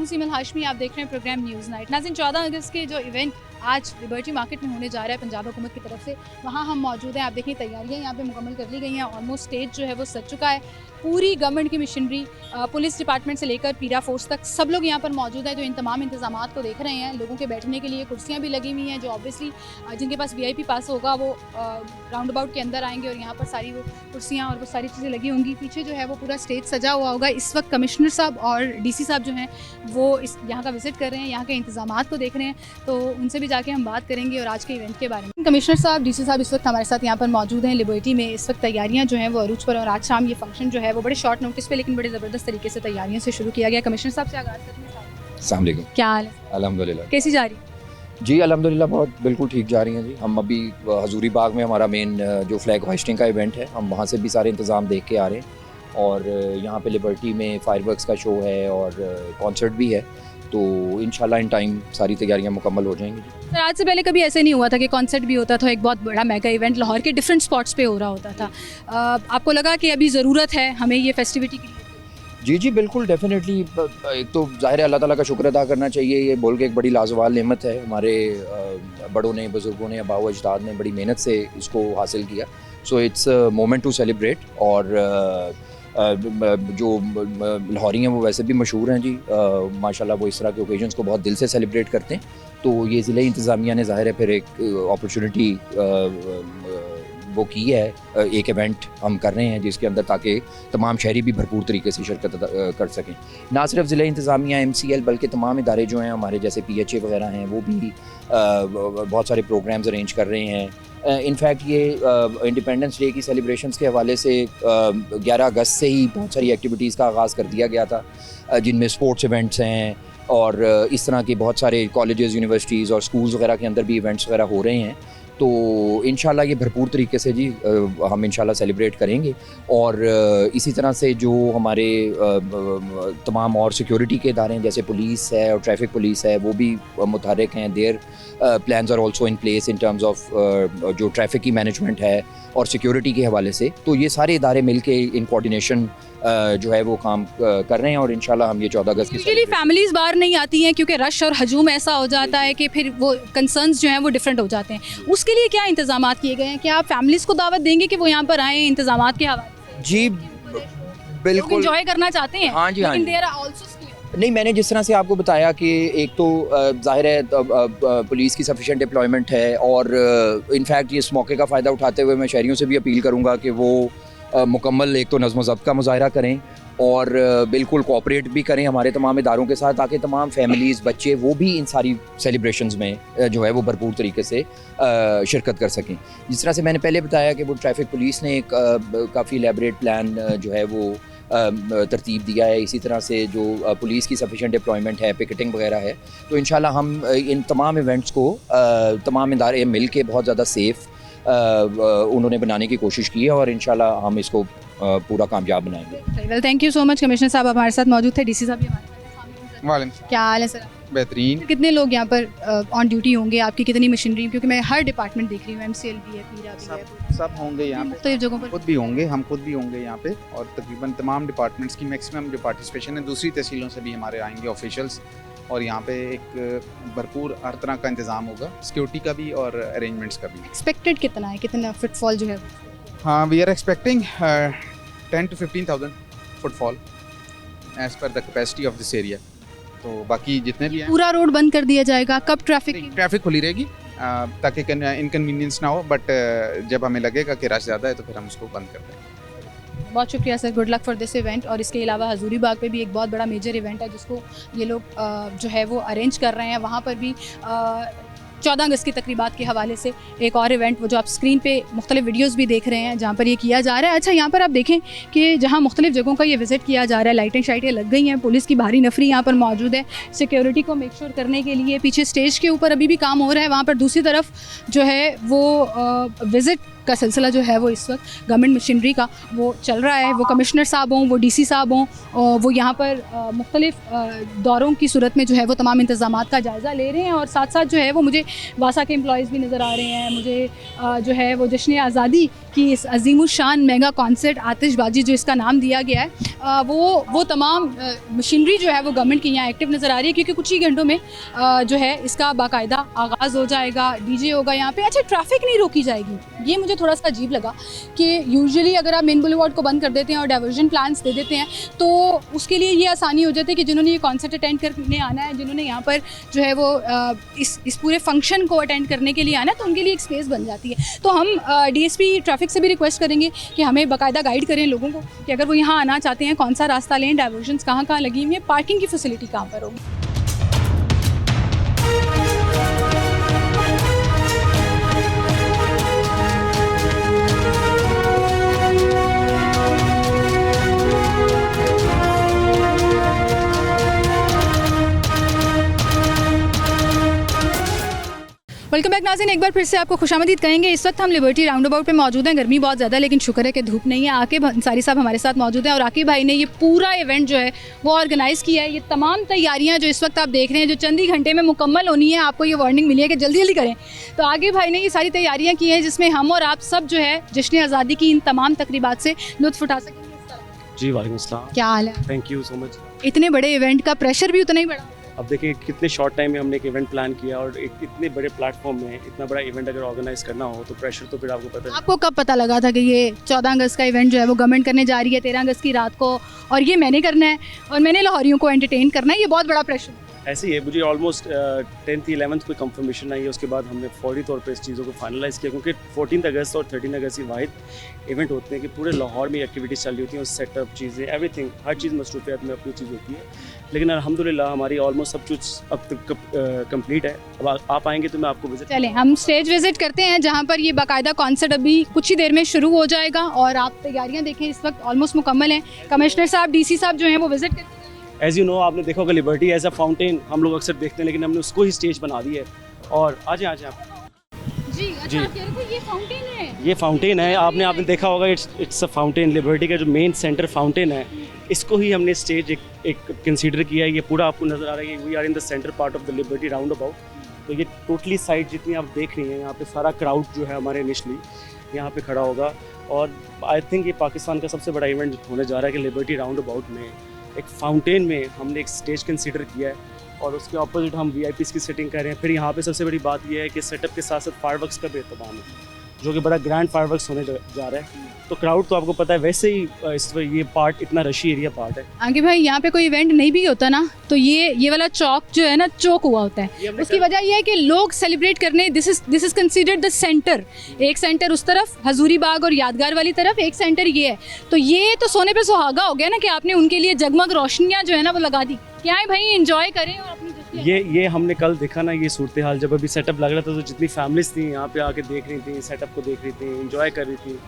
हूं सीमल हाशमी, आप देख रहे हैं प्रोग्राम न्यूज़ नाइट। नाज़रीन, 14 अगस्त के जो इवेंट आज लिबर्टी मार्केट में होने जा रहा है पंजाब हुकूमत की तरफ से, वहाँ हम मौजूद हैं। आप देखें तैयारियां यहाँ पे मुकम्मल कर ली गई हैं। ऑलमोस्ट स्टेज जो है वो सज चुका है। पूरी गवर्नमेंट की मशीनरी, पुलिस डिपार्टमेंट से लेकर पीरा फोर्स तक सब लोग यहाँ पर मौजूद है, जो इन तमाम इंतजाम को देख रहे हैं। लोगों के बैठने के लिए कुर्सियाँ भी लगी हुई हैं, जो ऑब्वियसली जिनके पास VIP पास होगा वो राउंड अबाउट के अंदर आएंगे और यहाँ पर सारी वो कुर्सियाँ और वो सारी चीज़ें लगी होंगी। पीछे जो है वो पूरा स्टेज सजा हुआ होगा। इस वक्त कमिश्नर साहब और DC साहब जो हैं वो इस यहाँ का विजिट कर रहे हैं, यहाँ के इंतजामात को देख रहे हैं, तो उनसे भी जाके हम बात करेंगे और आज के इवेंट के बारे में। कमिश्नर साहब, DC साहब इस वक्त हमारे साथ यहाँ पर मौजूद हैं लिबर्टी में। इस वक्त तैयारियाँ जो हैं वो अरूज पर, और आज शाम ये फंक्शन जो है वो बड़े शॉर्ट नोटिस पे लेकिन बड़े ज़बरदस्त तरीके से तैयारियों से शुरू किया गया। कमिश्नर साहब से आगाज़ करते हैं। अस्सलाम वालेकुम। क्या हाल है? अल्हम्दुलिल्लाह। कैसी जा रही है? जी अल्हम्दुलिल्लाह बहुत बिल्कुल ठीक जा रही हैं जी। हम अभी हजूरी बाग में हमारा मेन जो फ्लैग होइस्टिंग का इवेंट है, हम वहाँ से भी सारे इंतज़ाम देख के आ रहे हैं। और यहाँ पे लिबर्टी में फायरवर्क्स का शो है और कॉन्सर्ट भी है, तो इंशाल्लाह इन टाइम सारी तैयारियाँ मुकम्मल हो जाएंगी। सर, आज से पहले कभी ऐसे नहीं हुआ था कि कॉन्सर्ट भी होता था, एक बहुत बड़ा मेगा इवेंट लाहौर के डिफरेंट स्पॉट्स पे हो रहा होता था। आपको लगा कि अभी ज़रूरत है हमें ये फेस्टिविटी की? जी बिल्कुल, डेफिनेटली। एक तो ज़ाहिर है अल्लाह ताला का शुक्र अदा करना चाहिए, ये बोल के एक बड़ी लाजवाल नेमत है। हमारे बड़ों ने, बुज़ुर्गों ने, आबाओ अजदाद ने बड़ी मेहनत से इसको हासिल किया। So it's moment to celebrate. और जो लाहौरी हैं वो वैसे भी मशहूर हैं जी, माशाल्लाह वो इस तरह के ओकेजन्स को बहुत दिल से सेलिब्रेट करते हैं। तो ये ज़िले इंतज़ामिया ने ज़ाहिर है फिर एक अपॉर्चुनिटी वो की है, एक इवेंट हम कर रहे हैं जिसके अंदर ताकि तमाम शहरी भी भरपूर तरीके से शिरकत कर सकें। ना सिर्फ ज़िला इंतज़ामिया, MCL, बल्कि तमाम इदारे जो हैं हमारे जैसे PHA वगैरह हैं वो भी बहुत सारे प्रोग्राम्स अरेंज कर रहे हैं। इनफैक्ट ये इंडिपेंडेंस डे की सेलिब्रेशंस के हवाले से 11 अगस्त से ही बहुत सारी एक्टिविटीज़ का आगाज़ कर दिया गया था, जिनमें स्पोर्ट्स इवेंट्स हैं और इस तरह के बहुत सारे कॉलेजेस, यूनिवर्सिटीज़ और स्कूल्स वगैरह के अंदर भी इवेंट्स वगैरह हो रहे हैं। तो इंशाल्लाह ये भरपूर तरीके से जी हम इंशाल्लाह सेलिब्रेट करेंगे। और इसी तरह से जो हमारे तमाम और सिक्योरिटी के इदारे हैं जैसे पुलिस है और ट्रैफिक पुलिस है वो भी मुतहर्रिक हैं। Their plans are also in place in terms of जो ट्रैफिक की मैनेजमेंट है और सिक्योरिटी के हवाले से। तो ये सारे इदारे मिलके इन कोऑर्डिनेशन जो है वो काम कर रहे हैं और इंशाल्लाह हम ये 14 अगस्त की यूजुअली फैमिलीज़ बाहर नहीं आती हैं क्योंकि रश और हजूम ऐसा हो जाता है कि फिर वो कंसर्न्स जो हैं वो डिफरेंट हो जाते हैं। उसके लिए क्या इंतजामात किए गए हैं? क्या आप फैमिलीज़ को दावत देंगे कि वो यहाँ पर आएँ इंतजामात के हवाले से? जी बिल्कुल, एंजॉय करना चाहते हैं। हाँ जी, हाँ लेकिन जी। देयर आर आल्सो नहीं, मैंने जिस तरह से आपको बताया कि एक तो ज़ाहिर है पुलिस की सफिशिएंट डिप्लॉयमेंट है और इनफैक्ट इस मौके का फ़ायदा उठाते हुए मैं शहरियों से भी अपील करूँगा कि वो मुकम्मल एक तो नज़्म व ज़ब्त का मुज़ाहरा करें और बिल्कुल कोऑपरेट भी करें हमारे तमाम इदारों के साथ, ताकि तमाम फैमिलीज़, बच्चे वो भी इन सारी सेलिब्रेशंस में जो है वो भरपूर तरीके से शिरकत कर सकें। जिस तरह से मैंने पहले बताया कि वो ट्रैफिक पुलिस ने एक काफ़ी एलैबोरेट प्लान जो है वो तरतीब दिया है। इसी तरह से जो पुलिस की सफिशिएंट डिप्लॉयमेंट है, पिकेटिंग वगैरह है, तो इंशाल्लाह हम इन तमाम इवेंट्स को तमाम इदारे मिल के बहुत ज़्यादा सेफ़ उन्होंने बनाने की कोशिश की है और इंशाल्लाह हम इसको पूरा कामयाब बनाएंगे। Well, thank you so much. Commissioner साहब हमारे साथ मौजूद थे, DC साहब भी हमारे साथ। वालेकुम। क्या हाल है सर? बेहतरीन। कितने लोग यहाँ पर ऑन ड्यूटी होंगे? आपकी कितनी मशीनरी? क्योंकि मैं हर डिपार्टमेंट देख रही हूँ, MCL भी है, पीरा भी है, सब होंगे यहाँ पे, तो जगहों पर खुद भी होंगे, हम खुद भी होंगे यहाँ पे और तकरीबन तमाम डिपार्टमेंट्स की मैक्सिमम जो पार्टिसिपेशन है, दूसरी तहसीलों से भी हमारे आएंगे ऑफिशियल्स और यहाँ पे एक भरपूर हर तरह का इंतज़ाम होगा, सिक्योरिटी का भी और अरेंजमेंट्स का भी। एक्सपेक्टेड कितना है, कितना फुटफॉल जो है? हाँ, we are expecting 10 to 15,000 footfall as per the capacity of this area. तो बाकी जितने भी हैं, पूरा रोड बंद कर दिया जाएगा? कब ट्रैफिक खुली रहेगी ताकि इनकन्वीनियंस ना हो, बट जब हमें लगेगा कि रश ज़्यादा है तो फिर हम उसको बंद कर देंगे। बहुत शुक्रिया sir, good luck for this event. और इसके अलावा हजूरी बाग पे भी एक बहुत बड़ा मेजर इवेंट है जिसको ये लोग जो है वो अरेंज कर रहे हैं। वहाँ पर भी 14 अगस्त की तकरीबात के हवाले से एक और इवेंट, वो जो आप स्क्रीन पे मुख्तलिफ वीडियोस भी देख रहे हैं, जहाँ पर ये किया जा रहा है। अच्छा, यहाँ पर आप देखें कि जहाँ मुख्तलिफ जगहों का ये विज़िट किया जा रहा है, लाइटें शाइटें लग गई हैं, पुलिस की भारी नफरी यहाँ पर मौजूद है सिक्योरिटी को मेक श्योर करने के लिए। पीछे स्टेज के ऊपर अभी भी काम हो रहा है, वहाँ पर दूसरी तरफ जो है वो विज़िट का सिलसिला जो है वो इस वक्त गवर्नमेंट मशीनरी का वो चल रहा है। वो कमिश्नर साहब हों, वो डीसी साहब हों, वो यहाँ पर मुख्तलिफ दौरों की सूरत में जो है वो तमाम इंतज़ामात का जायज़ा ले रहे हैं। और साथ साथ जो है वो मुझे वासा के एम्प्लॉयज़ भी नज़र आ रहे हैं, मुझे जो है वो जश्न आज़ादी की इस अज़ीमुशान मेगा कॉन्सर्ट आतिशबाजी जो इसका नाम दिया गया है वो तमाम मशीनरी जो है वो गवर्नमेंट की यहाँ एक्टिव नज़र आ रही है, क्योंकि कुछ ही घंटों में जो है इसका बाकायदा आगाज़ हो जाएगा, डीजे होगा यहाँ पे। अच्छा, ट्रैफिक नहीं रोकी जाएगी, ये मुझे थोड़ा सा अजीब लगा कि यूजुअली अगर आप मेन बुलेवार्ड को बंद कर देते हैं और डाइवर्जन प्लान्स दे देते हैं तो उसके लिए ये आसानी हो जाती है कि जिन्होंने ये कॉन्सर्ट अटेंड करने आना है, जिन्होंने यहाँ पर जो है वो इस पूरे फंक्शन को अटेंड करने के लिए आना है, तो उनके लिए एक स्पेस बन जाती है। तो हम डीएसपी ट्रैफिक से भी रिक्वेस्ट करेंगे कि हमें बाकायदा गाइड करें लोगों को कि अगर वो यहाँ आना चाहते हैं कौन सा रास्ता लें, डाइवर्जन्स कहाँ कहाँ लगी हुई हैं, पार्किंग की फैसिलिटी कहाँ पर होगी। वेलकम बैक नाज़रीन, एक बार फिर से आपको खुशामदीद कहेंगे। इस वक्त हम लिबर्टी राउंड अबाउट पे मौजूद हैं। गर्मी बहुत ज़्यादा, लेकिन शुक्र है कि धूप नहीं है। आकिब अंसारी साहब हमारे साथ मौजूद हैं और आकिब भाई ने ये पूरा इवेंट जो है वो ऑर्गेनाइज़ किया है। ये तमाम तैयारियां जो इस वक्त आप देख रहे हैं, जो चंद ही घंटे में मुकम्मल होनी है, आपको ये वार्निंग मिली है कि जल्दी जल्दी करें। तो आकिब भाई ने ये सारी तैयारियाँ की हैं जिसमें हम और आप सब जो है जश्न आज़ादी की इन तमाम तकरीबात से लुत्फ़ उठा सकेंगे। जी वालेकुम अस्सलाम, क्या हाल है? Thank you so much. इतने बड़े इवेंट का प्रेशर भी उतना ही बड़ा। अब देखिए कितने शॉर्ट टाइम में हमने एक इवेंट प्लान किया और एक इतने बड़े प्लेटफॉर्म में इतना बड़ा इवेंट अगर ऑर्गेनाइज करना हो तो प्रेशर तो फिर आपको पता है। आपको कब पता लगा था कि ये 14 अगस्त का इवेंट जो है वो गवर्नमेंट करने जा रही है 13 अगस्त की रात को, और ये मैंने करना है और मैंने लाहौरियों को एंटरटेन करना है? ये बहुत बड़ा प्रेशर। ऐसे ही है, मुझे ऑलमोस्ट 10th 11th कोई कंफर्मेशन आई है, उसके बाद हमने फौरी तौर पे इस चीज़ों को फाइनलाइज़ किया, क्योंकि 14 अगस्त और 13 अगस्त की वाहिद इवेंट होते हैं कि पूरे लाहौर में एक्टिविटीज़ चल रही होती हैं, सेटअप चीज़ें एवरीथिंग, हर चीज़ मसरूफियात में अपनी चीज़ होती है। लेकिन अल्हम्दुलिल्लाह हमारी ऑलमोस्ट सब कुछ अब तक कंप्लीट है। अब आप आएंगे तो मैं आपको विजिट। चलें हम स्टेज विजिट करते हैं जहाँ पर ये बाकायदा कॉन्सर्ट अभी कुछ ही देर में शुरू हो जाएगा और आप तैयारियाँ देखें इस वक्त ऑलमोस्ट मुकम्मल हैं। कमिश्नर साहब, डीसी साहब जो हैं वो विजिट करते हैं। एज़ यू नो, आपने देखा होगा लिबर्टी एज अ फाउंटेन हम लोग अक्सर देखते हैं, लेकिन हमने उसको ही स्टेज बना दी है। और आ जाए आप जी। अच्छा, आप कह रहे थे ये फाउंटेन है? ये फाउंटेन है, आपने देखा होगा, इट्स अ फाउंटेन। लिबर्टी का जो मेन सेंटर फाउंटेन है, इसको ही हमने स्टेज एक कंसीडर किया है। ये पूरा आपको नज़र आ रहा है, we are in the centre part of the Liberty roundabout. तो ये टोटली साइड जितनी आप देख रही हैं, यहाँ पे सारा क्राउड जो है हमारे इनिशली यहाँ पे खड़ा होगा। और आई थिंक ये पाकिस्तान का सबसे बड़ा इवेंट होने जा रहा है कि लिबर्टी राउंड अबाउट में एक फाउंटेन में हमने एक स्टेज कंसीडर किया है और उसके अपोजिट हम VIPs की सेटिंग कर रहे हैं। फिर यहाँ पे सबसे बड़ी बात यह है कि सेटअप के साथ साथ फायरवर्क्स का भी एहतमाम है, जो कि बड़ा ग्रैंड फायरवर्क्स होने जा रहा है। तो क्राउड तो आपको पता है वैसे ही ये पार्ट इतना रशी एरिया पार्ट है। आगे भाई, यहाँ पे कोई इवेंट नहीं भी होता ना तो ये वाला चौक जो है ना, चौक हुआ होता है। उसकी वजह यह है कि लोग सेलिब्रेट करने, this is considered the centre. एक सेंटर उस तरफ हजूरी बाग और यादगार वाली तरफ, एक सेंटर ये है। तो ये तो सोने पे सुहागा हो गया ना कि आपने उनके लिए जगमग रोशनियाँ जो है ना वो लगा दी। क्या है भाई, एंजॉय करें और अपनी ये हमने कल देखा ना, ये सूरत हाल जब अभी सेटअप लग रहा था तो जितनी फैमिलीज थी यहाँ पे आके देख रही थी, सेटअप को देख रही थी, एंजॉय कर रही थी।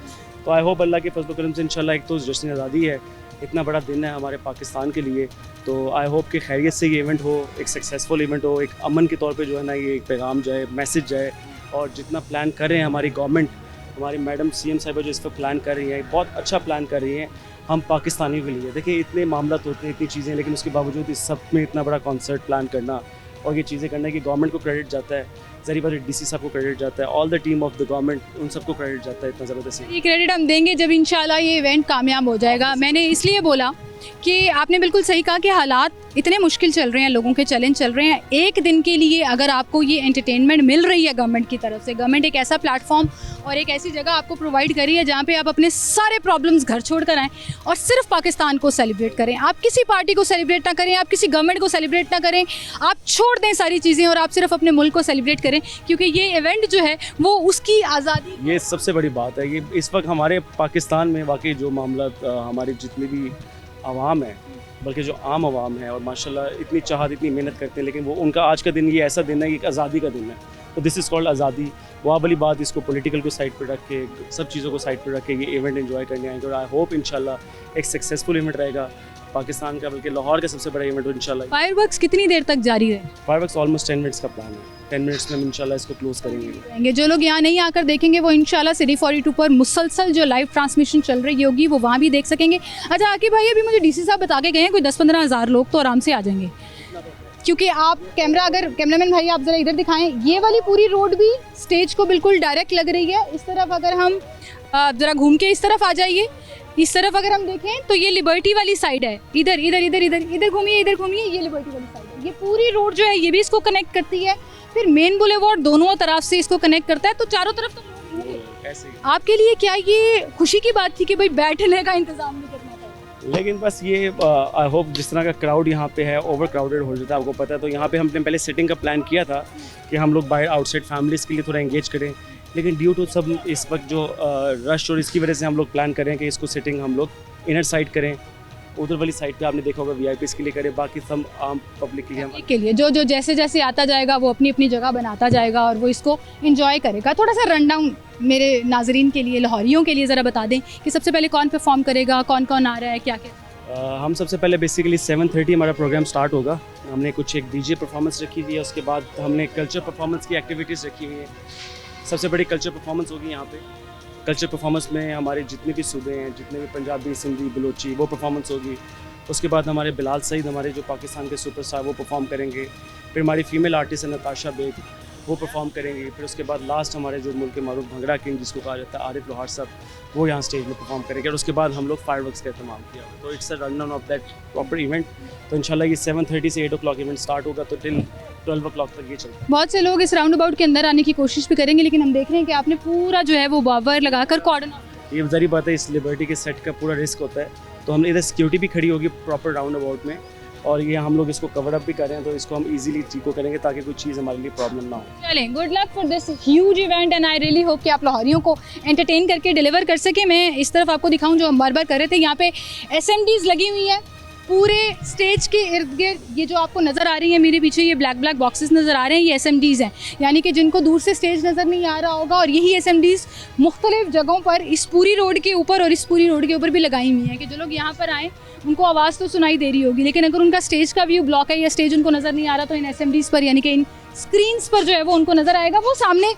तो आई होप अल्लाह के फजल करम से इंशाल्लाह, एक तो जश्न आज़ादी है, इतना बड़ा दिन है हमारे पाकिस्तान के लिए, तो आई होप कि खैरियत से ये इवेंट हो, एक सक्सेसफुल इवेंट हो, एक अमन के तौर पे जो है ना ये एक पैगाम जाए, मैसेज जाए। और जितना प्लान कर रहे हैं हमारी गवर्नमेंट, हमारी मैडम CM साहिबा जो इस पर प्लान कर रही हैं, बहुत अच्छा प्लान कर रही हैं हम पाकिस्तानियों के लिए। देखिए इतने मामला होते हैं, इतनी चीज़ें, लेकिन उसके बावजूद इस सब में इतना बड़ा कॉन्सर्ट प्लान करना और ये चीज़ें करना कि गवर्नमेंट को क्रेडिट जाता है, जरी बार DC साहब को क्रेडिट जाता है, all the team of the government, उन सबको क्रेडिट जाता है इतना ज़बरदस्त। ये क्रेडिट हम देंगे जब इंशाल्लाह ये इवेंट कामयाब हो जाएगा। मैंने इसलिए बोला कि आपने बिल्कुल सही कहा कि हालात इतने मुश्किल चल रहे हैं, लोगों के चैलेंज चल रहे हैं। एक दिन के लिए अगर आपको ये एंटरटेनमेंट मिल रही है गवर्नमेंट की तरफ से, गवर्नमेंट एक ऐसा प्लेटफॉर्म और एक ऐसी जगह आपको प्रोवाइड करी है जहाँ पे आप अपने सारे प्रॉब्लम्स घर छोड़ कर आएँ और सिर्फ पाकिस्तान को सेलिब्रेट करें। आप किसी पार्टी को सेलिब्रेट ना करें, आप किसी गवर्नमेंट को सेलिब्रेट ना करें, आप छोड़ दें सारी चीज़ें और आप सिर्फ अपने मुल्क को सेलिब्रेट करें, क्योंकि ये इवेंट जो है वो उसकी आज़ादी, ये सबसे बड़ी बात है। ये इस वक्त हमारे पाकिस्तान में वाकई जो मामला हमारी जितनी भी आवाम है, बल्कि जो आम आवाम है, और माशाल्लाह इतनी चाहत, इतनी मेहनत करते हैं, लेकिन वो उनका आज का दिन ये ऐसा दिन है, एक आज़ादी का दिन है। तो दिस इज़ कॉल्ड आज़ादी। वहाँ वाली बात, इसको पॉलिटिकल को साइड पर रख के, सब चीज़ों को साइड पर रख के ये इवेंट एंजॉय करने आएंगे। और आई होप इंशाल्लाह एक सक्सेसफुल इवेंट रहेगा पाकिस्तान का, बल्कि लाहौर का सबसे बड़ा इवेंट हो इंशाल्लाह। फायरवर्क्स कितनी देर तक जारी रहे? फायरवर्क्स ऑलमोस्ट 10 मिनट्स का प्लान है, 10 मिनट्स में हम इंशाल्लाह इसको क्लोज करेंगे। जो लोग यहाँ नहीं आकर देखेंगे वो इंशाल्लाह सिटी 42 पर मुसलसल जो लाइव ट्रांसमिशन चल रही होगी वो वहाँ भी देख सकेंगे। अच्छा आकिब भाई, अभी मुझे डीसी साहब बता के गए हैं कोई 10-15 हज़ार लोग तो आराम से आ जाएंगे, क्योंकि आप कैमरामैन भाई आप ज़रा इधर दिखाएं, ये वाली पूरी रोड भी स्टेज को बिल्कुल डायरेक्ट लग रही है। इस तरफ अगर हम ज़रा घूम के इस तरफ आ जाइए, इस तरफ अगर हम देखें तो ये लिबर्टी वाली साइड है, इधर इधर इधर इधर इधर घूमिए, इधर घूमिए, ये लिबर्टी वाली साइड है। ये पूरी रोड जो है ये भी इसको कनेक्ट करती है, फिर मेन बुलेवार्ड दोनों तरफ से इसको कनेक्ट करता है, तो चारों तरफ तो लोग होंगे। आपके लिए क्या ये खुशी की बात थी कि भाई बैठने का इंतजाम नहीं करना पड़ा? लेकिन बस ये आई होप जिस तरह का क्राउड यहाँ पे है, ओवर क्राउडेड हो जाता है, आपको पता है। तो यहाँ पे हमने पहले सिटिंग का प्लान किया था कि हम लोग बाहर आउटसाइड फैमिलीज़ के लिए थोड़ा एंगेज करें, लेकिन ड्यू टू सब इस वक्त जो रश और इसकी वजह से हम लोग प्लान करें कि इसको सिटिंग हम लोग इनर साइड करें, उधर वाली साइड पे आपने देखा होगा वीआईपीस के लिए करें, बाकी सब आम पब्लिक के लिए जो जैसे जैसे आता जाएगा वो अपनी अपनी जगह बनाता जाएगा और वो इसको एंजॉय करेगा। थोड़ा सा रन डाउन मेरे नाजरीन के लिए, लाहौरियों के लिए ज़रा बता दें कि सबसे पहले कौन परफॉर्म करेगा, कौन कौन आ रहा है, क्या क्या? हम सबसे पहले बेसिकली 7:30 हमारा प्रोग्राम स्टार्ट होगा। हमने कुछ एक डीजे परफॉर्मेंस रखी हुई है, उसके बाद हमने कल्चर परफॉर्मेंस की एक्टिविटीज़ रखी हुई है। सबसे बड़ी कल्चर परफॉर्मेंस होगी यहाँ पे। कल्चर परफॉर्मेंस में हमारे जितने भी सूबे हैं, जितने भी पंजाबी, सिंधी, बलोची, वो परफॉर्मेंस होगी। उसके बाद हमारे बिलाल सईद, हमारे जो पाकिस्तान के सुपरस्टार, वो परफॉर्म करेंगे। फिर हमारी फीमेल आर्टिस्ट है नताशा बेग, वो परफॉर्म करेंगी। फिर उसके बाद लास्ट हमारे जो मुल्क के मारूफ भंगड़ा किंग जिसको कहा जाता है, आरिफ लोहार साहब, वो यहाँ स्टेज में परफॉर्म करेंगे। और उसके बाद हम लोग फायरवर्क्स का इस्तेमाल किया। तो it's a run down of that proper event. तो इंशाल्लाह ये 7:30 से 8 o'clock इवेंट स्टार्ट होगा, तो टिल 12 o'clock तक ये चलता है। बहुत से लोग इस राउंड अबाउट के अंदर आने की कोशिश भी करेंगे, लेकिन हम देख रहे हैं कि आपने पूरा जो है वो बावर लगाकर कॉर्डन। ये ज़री बात है, इस लिबर्टी के सेट का पूरा रिस्क होता है, तो हमने इधर सिक्योरिटी भी खड़ी होगी प्रॉपर राउंड अबाउट में, और ये हम लोग इसको कवर अप भी कर रहे हैं, तो इसको हम इजीली को करेंगे ताकि कोई चीज़ हमारे लिए प्रॉब्लम ना हो। चलें, good luck for this huge event and I really hope कि आप लाहौरियों को एंटरटेन करके डिलीवर कर सके। मैं इस तरफ आपको दिखाऊं जो हम बार बार कर रहे थे, यहाँ पे SMDs लगी हुई है पूरे स्टेज के इर्द गिर्द। ये जो आपको नज़र आ रही है मेरे पीछे, ये ब्लैक बॉक्सेस नज़र आ रहे हैं, ये SMDs हैं, यानी कि जिनको दूर से स्टेज नज़र नहीं आ रहा होगा। और यही SMDs मुख्तलिफ जगहों पर इस पूरी रोड के ऊपर और इस पूरी रोड के ऊपर भी लगाई हुई हैं कि जो लोग यहाँ पर आएँ उनको आवाज़ तो सुनाई दे रही होगी, लेकिन अगर उनका स्टेज का व्यू ब्लॉक है या स्टेज उनको नज़र नहीं आ रहा, तो इन SMDs पर यानी कि इन स्क्रीन्स पर जो है वो उनको नज़र आएगा। वो सामने,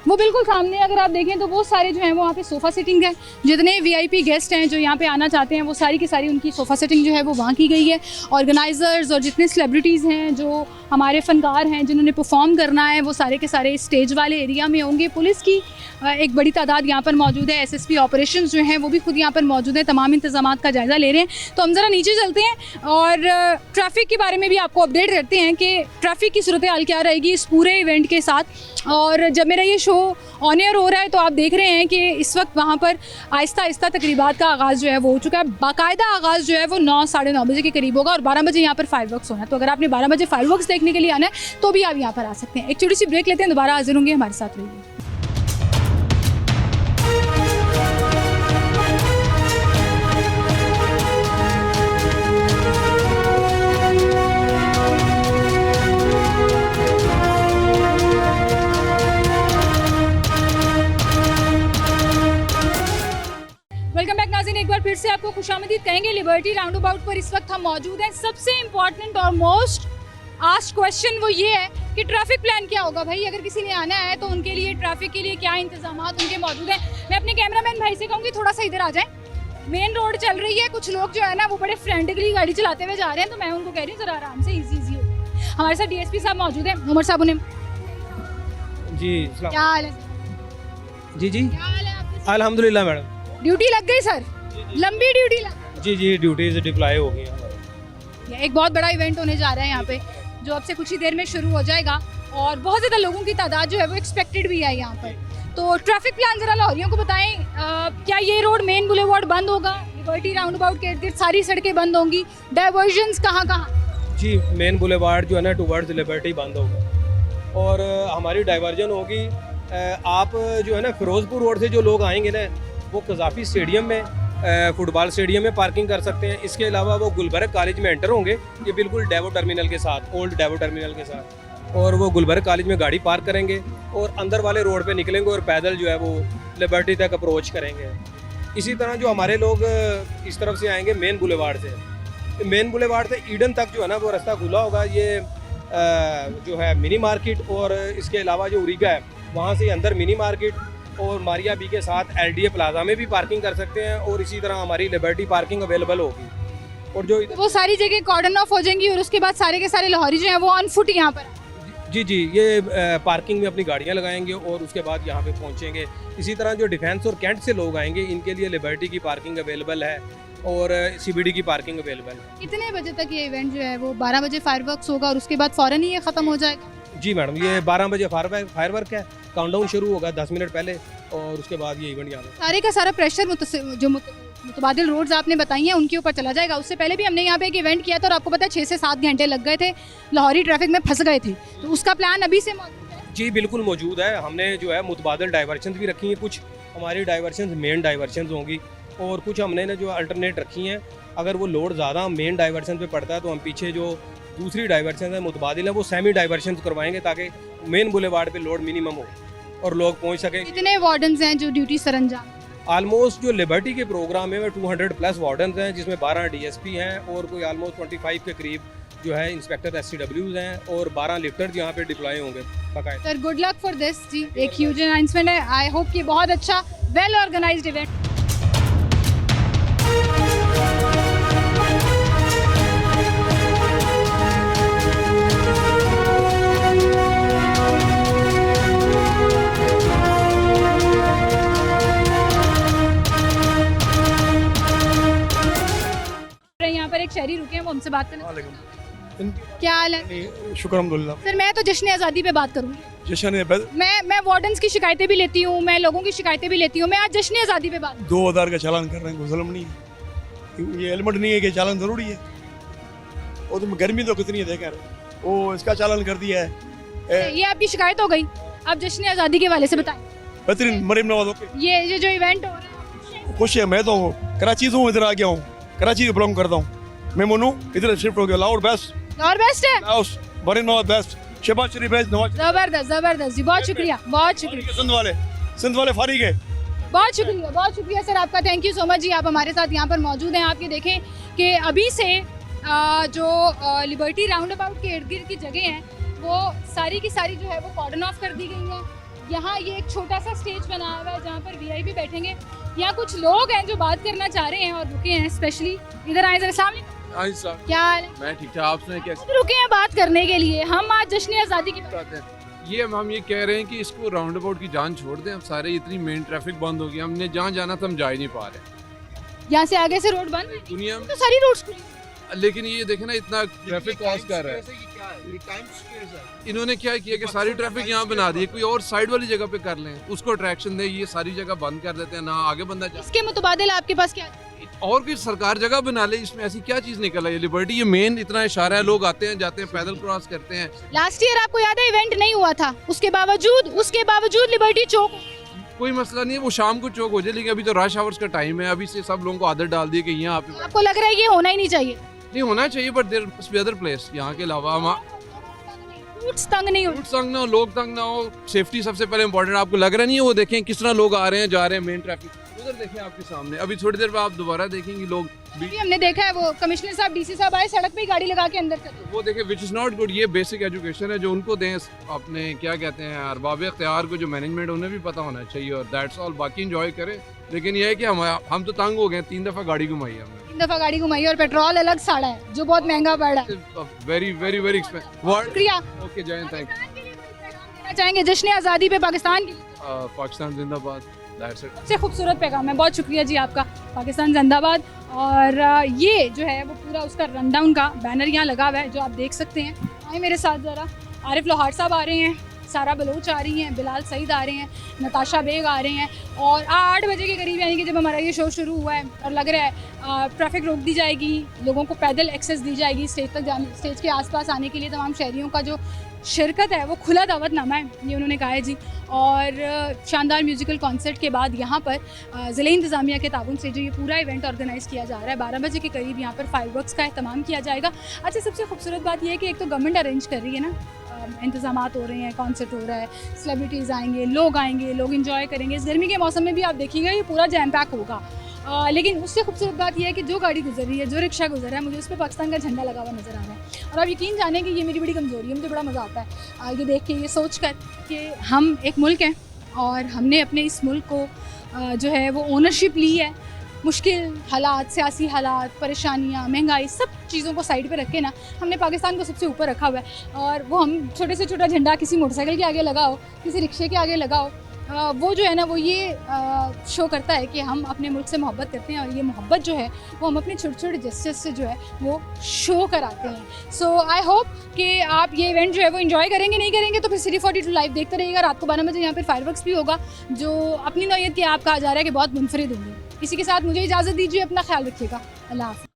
वो बिल्कुल सामने अगर आप देखें तो वो सारे जो हैं वो वहाँ पे सोफ़ा सेटिंग है। जितने VIP गेस्ट हैं जो यहाँ पे आना चाहते हैं वो सारी की सारी उनकी सोफ़ा सेटिंग जो है वो वहाँ की गई है। ऑर्गेनाइज़र्स और जितने सेलिब्रिटीज़ हैं, जो हमारे फ़नकार हैं जिन्होंने परफॉर्म करना है, वो सारे के सारे स्टेज वाले एरिया में होंगे। पुलिस की एक बड़ी तादाद यहाँ पर मौजूद है। SSP ऑपरेशंस जो हैं वो भी खुद यहाँ पर मौजूद है, तमाम इंतज़ामात का जायज़ा ले रहे हैं। तो हम ज़रा नीचे चलते हैं और ट्रैफ़िक के बारे में भी आपको अपडेट करते हैं कि ट्रैफ़िक की सूरत हाल क्या रहेगी इस पूरे इवेंट के साथ। और जब मेरा ये शो ऑन एयर हो रहा है तो आप देख रहे हैं कि इस वक्त वहाँ पर आहिस्ता आहिस्ता तकरीबात का आगाज़ जो है वो हो चुका है। बाकायदा आगाज़ जो है वो 9 साढ़े 9 बजे के करीब होगा और 12 बजे यहाँ पर फायरवर्क्स होना है। तो अगर आपने 12 बजे फायरवर्क्स देखने के लिए आना है तो भी आप यहाँ पर आ सकते हैं। एक छोटी सी ब्रेक लेते हैं, दोबारा हाजिर होंगे, हमारे साथ रहिए। वेलकम बैक नाज़रीन, एक बार फिर से आपको खुशामदीद कहेंगे। लिबर्टी राउंड अबाउट पर इस वक्त हम मौजूद हैं। सबसे इम्पॉर्टेंट और मोस्ट आस्क्ड क्वेश्चन वो ये है कि ट्रैफिक प्लान क्या होगा भाई, अगर किसी ने आना है तो उनके लिए ट्रैफिक के लिए क्या इंतजामात उनके मौजूद हैं। मैं अपने कैमरामैन भाई से कहूँगी थोड़ा सा इधर आ जाएं। मेन रोड चल रही है, कुछ लोग जो है ना वो बड़े फ्रेंडली गाड़ी चलाते हुए जा रहे हैं, तो मैं उनको कह रही हूँ ज़रा आराम से ईजी हो। हमारे साथ DSP साहब मौजूद हैं, उमर साहब। उन्हें जी क्या हाल है? जी क्या हाल है आपके? अल्हम्दुलिल्लाह मैडम। ड्यूटी लग गई सर? लंबी ड्यूटी लग जी ड्यूटीज डिप्लॉय हो गई हैं। एक बहुत बड़ा इवेंट होने जा रहा है यहाँ पे, जो अब से कुछ ही देर में शुरू हो जाएगा और बहुत ज़्यादा लोगों की तादाद जो है वो एक्सपेक्टेड भी है यहाँ पर। तो ट्रैफिक प्लान ज़रा लाहौरियों को बताएं। क्या ये रोड मेन बुलेवार्ड बंद होगा? लिबर्टी राउंड अबाउट के इर्द गिर्द सारी सड़कें बंद होंगी? डाइवर्जन्स कहाँ कहाँ? जी मेन बुलेवार्ड जो है ना टुवर्ड्स लिबर्टी बंद होगा और हमारी डाइवर्जन होगी। आप जो है ना फिरोजपुर रोड से जो लोग आएंगे ना वो कज़ाफ़ी स्टेडियम में फुटबॉल स्टेडियम में पार्किंग कर सकते हैं। इसके अलावा वो गुलबर्ग कॉलेज में एंटर होंगे, ये बिल्कुल डेवो टर्मिनल के साथ, ओल्ड डेवो टर्मिनल के साथ। और वो गुलबर्ग कॉलेज में गाड़ी पार्क करेंगे और अंदर वाले रोड पे निकलेंगे और पैदल जो है वो लिबर्टी तक अप्रोच करेंगे। इसी तरह जो हमारे लोग इस तरफ से आएंगे मेन बुलेवार्ड से, मेन बुलेवार्ड से ईडन तक जो है ना वो रास्ता खुला होगा। ये जो है मिनी मार्केट और इसके अलावा जो उरीगा है वहाँ से अंदर मिनी मार्केट और मारिया बी के साथ LDA प्लाजा में भी पार्किंग कर सकते हैं और इसी तरह हमारी लिबर्टी पार्किंग अवेलेबल होगी। और जो वो सारी जगह कॉर्डन ऑफ हो जाएंगी और उसके बाद सारे के सारे लाहौरी जो हैं वो ऑन फुट यहाँ पर। जी, ये पार्किंग में अपनी गाड़ियाँ लगाएंगे और उसके बाद यहाँ पे पहुँचेंगे। इसी तरह जो डिफेंस और कैंट से लोग आएंगे इनके लिए लिबर्टी की पार्किंग अवेलेबल है और CBD की पार्किंग अवेलेबल है। कितने बजे तक ये इवेंट जो है वो 12 बजे फायरवर्क्स होगा और उसके बाद फ़ौरन ही ये ख़त्म हो जाएगा? जी मैडम, ये 12 बजे फायरवर्क है, काउंटडाउन शुरू होगा 10 मिनट पहले और उसके बाद ये इवेंट यहाँ पे सारे का सारा प्रेशर जो मुतबादिल रोड्स आपने बताई हैं उनके ऊपर चला जाएगा। उससे पहले भी हमने यहाँ पे एक इवेंट किया था और आपको पता है 6 से 7 घंटे लग गए थे, लाहौरी ट्रैफिक में फंस गए थे, तो उसका प्लान अभी से मौजूद है? जी बिल्कुल मौजूद है। हमने जो है मुतबादिल डाइवर्शंस भी रखी हैं, कुछ हमारी डाइवर्शंस मेन डाइवर्शंस होंगी और कुछ हमने ना जो अल्टरनेट रखी हैं। अगर वो लोड ज़्यादा मेन डाइवर्शन पे पड़ता है तो हम पीछे जो दूसरी डाइवर्शन है मुतबादिल है वो सेमी डाइवर्शन करवाएंगे ताकि मेन बुलेवार्ड पे लोड मिनिमम हो और लोग पहुँच सकें। कितने वार्डन्स हैं जो ड्यूटी सरंजाम? आलमोस्ट जो लिबर्टी के प्रोग्राम में 200 प्लस वार्डन्स हैं जिसमें 12 DSP हैं और कोई आलमोस्ट 25 के करीब जो है इंस्पेक्टर SCWs हैं और 12 लिफ्टर्स यहाँ पे डिप्लॉय होंगे बाकायदा। Sir good luck for this ji, एक ह्यूज अनाउंसमेंट है। आई होप कि बहुत अच्छा वेल ऑर्गेनाइज्ड इवेंट। यहाँ पर एक शहरी रुके हैं, वो हमसे बात करना। क्या हाल है? शुक्र अल्हम्दुलिल्लाह। सर मैं तो जश्न आज़ादी पे बात करूँगी। जश्न मैं वार्डन्स की शिकायतें भी लेती हूँ, मैं लोगों की शिकायतें भी लेती हूँ, मैं आज जश्न आज़ादी पे बात। 2000 का चालान कर रहे हैं, कोई जुल्म नहीं है। ये हेलमेट नहीं है कि चालान जरूरी है। और तुम गर्मी तो कितनी है देखा रहे वो इसका चालान कर दिया है। ये आपकी शिकायत हो गई, आप जश्न आज़ादी के वाले से बताएं। बेहतरीन मरीम नवाज ओके। ये जो इवेंट हो रहा है खुश है। मैं तो कराची से हूँ, इधर आ गया हूँ, कराची से बिलोंग करता हूँ मैं। मोनू इधर शिफ्ट हो गया। लाहौर बेस्ट, और बेस्ट है, लाहौर मरीम नवाज बेस्ट, शहबाज शरीफ बेस्ट, नवाज जबरदस्त जी, बहुत शुक्रिया, बहुत शुक्रिया। सिंध वाले फारिग है। बहुत शुक्रिया सर आपका, थैंक यू सो मच जी। आप हमारे साथ यहाँ पर मौजूद हैं। आप ये देखें कि अभी से जो लिबर्टी राउंड अबाउट के इर्द गिर्द की जगह हैं वो सारी की सारी जो है वो कॉर्डन ऑफ कर दी गई हैं। यहाँ ये एक छोटा सा स्टेज बनाया हुआ है जहाँ पर VIP बैठेंगे। यहाँ कुछ लोग हैं जो बात करना चाह रहे हैं और रुके हैं स्पेशली। इधर आए जरा सामने। क्या हाल है? मैं ठीक ठाक, आप सुने क्या रुके हैं बात करने के लिए। हम आज जश्न आज़ादी की बात है? ये हम ये कह रहे हैं कि इसको राउंड अबाउट की जान छोड़ दें। अब सारे इतनी मेन ट्रैफिक बंद हो गई, हमने जहाँ जाना था हम जा ही नहीं पा रहे। यहाँ से आगे से रोड बंद है, दुनिया में तो सारी रोड्स खुली। लेकिन ये देखे ना इतना ट्रैफिक कॉज कर रहा है। इन्होंने क्या किया कि सारी ट्रैफिक यहाँ बना दी, कोई और साइड वाली जगह पे कर लें, उसको अट्रैक्शन दे। ये सारी जगह बंद कर देते हैं, ना आगे बंदा जा। इसके मुतबादिल आपके पास क्या है? और कोई सरकार जगह बना ले, इसमें ऐसी क्या चीज निकल आई है? लिबर्टी ये मेन इतना इशारा है, लोग आते हैं जाते हैं, पैदल क्रॉस करते हैं। लास्ट ईयर आपको याद है इवेंट नहीं हुआ था, उसके बावजूद लिबर्टी चौक। कोई मसला नहीं है, वो शाम को चौक हो जाए, लेकिन अभी तो रश आवर्स का टाइम है। अभी से सब लोगों को आदत डाल दी कि यहाँ पे आपको लग रहा है ये होना ही नहीं चाहिए? नहीं होना चाहिए, but there must be other place. यहाँ के अलावा रूट्स तंग नहीं हो, रूट्स तंग ना हो, लोग तंग ना हो, सेफ्टी सबसे पहले इंपॉर्टेंट। आपको लग रहा नहीं है? वो देखें किस तरह लोग आ रहे हैं जा रहे हैं, मेन ट्रैफिक उधर देखें आपके सामने। अभी थोड़ी देर बाद आप दोबारा देखेंगे लोग अभी हमने देखा है वो कमिश्नर साहब DC साहब आए, सड़क पे ही गाड़ी लगा के अंदर चले। वो देखें, विच इज़ नॉट गुड। ये बेसिक एजुकेशन है जो उनको दें अपने क्या कहते हैं अरबाब इख्तियार को, जो मैनेजमेंट उन्हें भी पता होना चाहिए। और दैट्स ऑल, बाकी इंजॉय करें। लेकिन ये है कि हम तो तंग हो गए, 3 दफ़ा गाड़ी घुमाई हमने, 3 दफ़ा गाड़ी घुमाई और पेट्रोल अलग साड़ा है जो बहुत महंगा पड़ रहा है। Very very very expensive. शुक्रिया। ओके जय हिंद, थैंक यू। चाहेंगे जश्न आज़ादी पे पाकिस्तान की? पाकिस्तान जिंदाबाद। सबसे खूबसूरत पैगाम है, बहुत शुक्रिया जी आपका। पाकिस्तान जिंदाबाद। और ये जो है वो पूरा उसका रनडाउन का बैनर यहाँ लगा हुआ है जो आप देख सकते हैं। आए मेरे साथ ज़रा। आरिफ लोहार साहब आ रहे हैं, सारा बलोच आ रही हैं, बिलाल सईद आ रहे हैं, नताशा बेग आ रहे हैं। और 8 बजे के करीब यानी कि जब हमारा ये शो शुरू हुआ है और लग रहा है ट्रैफिक रोक दी जाएगी, लोगों को पैदल एक्सेस दी जाएगी स्टेज तक जाने, स्टेज के आसपास आने के लिए तमाम शहरियों का जो शिरकत है वो खुला दावतनामा है, ये उन्होंने कहा है जी। और शानदार म्यूज़िकल कॉन्सर्ट के बाद यहाँ पर ज़िला इंतज़ामिया के ताउन से जो ये पूरा इवेंट ऑर्गेनाइज़ किया जा रहा है, 12 बजे के करीब यहाँ पर फायरवर्क्स का एहतमाम किया जाएगा। अच्छा, सबसे खूबसूरत बात यह है कि एक तो गवर्नमेंट अरेंज कर रही है ना इंतजाम हो रहे हैं, कॉन्सर्ट हो रहा है, सेलिब्रिटीज़ आएंगे, लोग इंजॉय करेंगे। इस गर्मी के मौसम में भी आप देखिएगा ये पूरा जैम पैक होगा। लेकिन उससे खूबसूरत बात यह है कि जो गाड़ी गुजर रही है, जो रिक्शा गुजर रहा है, मुझे उस पर पाकिस्तान का झंडा लगा हुआ नज़र आ रहा है। और आप यकीन जानें कि ये मेरी बड़ी कमज़ोरी है, मुझे बड़ा मज़ा आता है ये देख के, ये सोच कर कि हम एक मुल्क हैं और हमने अपने इस मुल्क को जो है वो ओनरशिप ली है। मुश्किल हालात, सियासी हालात, परेशानियाँ, महंगाई, सब चीज़ों को साइड पे रख के ना हमने पाकिस्तान को सबसे ऊपर रखा हुआ है। और वो हम छोटे से छोटा झंडा किसी मोटरसाइकिल के आगे लगाओ, किसी रिक्शे के आगे लगाओ, वो जो है ना वो ये शो करता है कि हम अपने मुल्क से मोहब्बत करते हैं। और ये मोहब्बत जो है वो हम अपने छोटे छोटे जेस्चर्स से जो है वो शो कराते हैं। सो आई होप कि आप ये इवेंट जो है वो इन्जॉय करेंगे। नहीं करेंगे तो फिर सिटी 42 लाइव देखते रहिएगा। रात को 12 बजे यहाँ पर फायरवर्क्स भी होगा जो अपनी नौयत के आप कहा जा रहा है कि बहुत मुनफरिद होंगे। इसी के साथ मुझे इजाज़त दीजिए, अपना ख्याल रखिएगा। अल्लाह हाफ़िज़।